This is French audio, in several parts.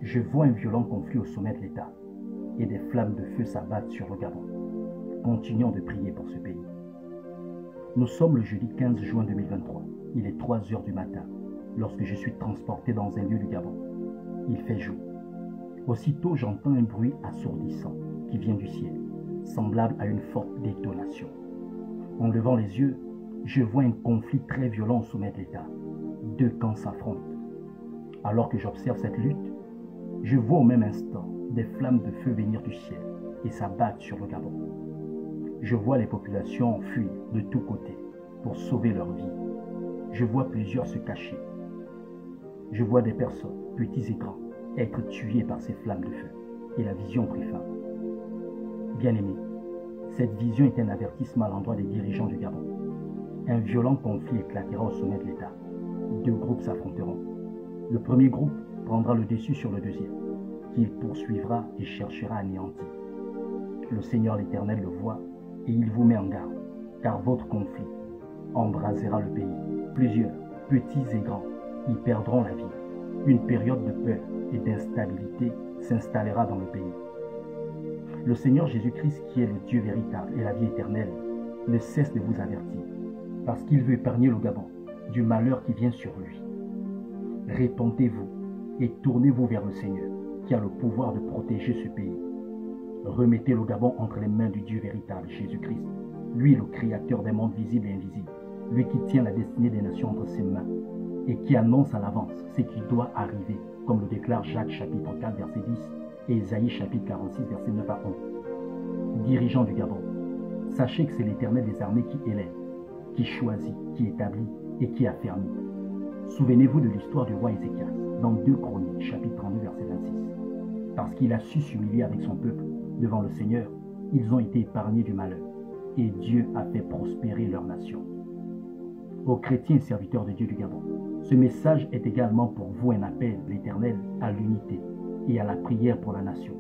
Je vois un violent conflit au sommet de l'État et des flammes de feu s'abattent sur le Gabon. Continuons de prier pour ce pays. Nous sommes le jeudi 15 juin 2023. Il est 3 heures du matin lorsque je suis transporté dans un lieu du Gabon. Il fait jour. Aussitôt, j'entends un bruit assourdissant qui vient du ciel, semblable à une forte détonation. En levant les yeux, je vois un conflit très violent au sommet de l'État. Deux camps s'affrontent. Alors que j'observe cette lutte, je vois au même instant des flammes de feu venir du ciel et s'abattre sur le Gabon. Je vois les populations fuir de tous côtés pour sauver leur vie. Je vois plusieurs se cacher. Je vois des personnes, petits et grands, être tués par ces flammes de feu. Et la vision prit fin. Bien-aimés, cette vision est un avertissement à l'endroit des dirigeants du Gabon. Un violent conflit éclatera au sommet de l'État. Deux groupes s'affronteront. Le premier groupe prendra le dessus sur le deuxième, qu'il poursuivra et cherchera à anéantir. Le Seigneur l'Éternel le voit et il vous met en garde, car votre conflit embrasera le pays. Plusieurs, petits et grands, y perdront la vie. Une période de peur et d'instabilité s'installera dans le pays. Le Seigneur Jésus-Christ, qui est le Dieu véritable et la vie éternelle, ne cesse de vous avertir, parce qu'il veut épargner le Gabon du malheur qui vient sur lui. Répentez-vous et tournez-vous vers le Seigneur, qui a le pouvoir de protéger ce pays. Remettez le Gabon entre les mains du Dieu véritable, Jésus-Christ, lui le créateur des mondes visibles et invisibles, lui qui tient la destinée des nations entre ses mains et qui annonce à l'avance ce qui doit arriver, comme le déclare Jacques chapitre 4 verset 10 et Ésaïe chapitre 46 verset 9 à 11. Dirigeants du Gabon, sachez que c'est l'Éternel des armées qui élève, qui choisit, qui établit et qui affermit. Souvenez-vous de l'histoire du roi Ézéchias dans 2 Chroniques chapitre 32 verset 26. Parce qu'il a su s'humilier avec son peuple devant le Seigneur, ils ont été épargnés du malheur et Dieu a fait prospérer leur nation. Aux chrétiens et serviteurs de Dieu du Gabon, ce message est également pour vous un appel de l'Éternel à l'unité et à la prière pour la nation.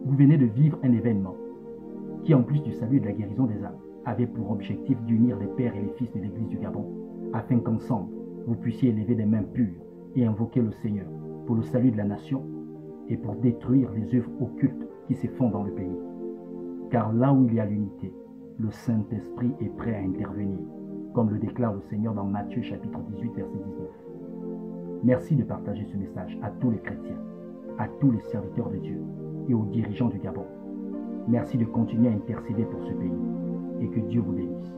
Vous venez de vivre un événement qui, en plus du salut et de la guérison des âmes, avait pour objectif d'unir les pères et les fils de l'Église du Gabon, afin qu'ensemble, vous puissiez élever des mains pures et invoquer le Seigneur pour le salut de la nation et pour détruire les œuvres occultes qui se font dans le pays. Car là où il y a l'unité, le Saint-Esprit est prêt à intervenir, comme le déclare le Seigneur dans Matthieu chapitre 18 verset 19. Merci de partager ce message à tous les chrétiens, à tous les serviteurs de Dieu et aux dirigeants du Gabon. Merci de continuer à intercéder pour ce pays et que Dieu vous bénisse.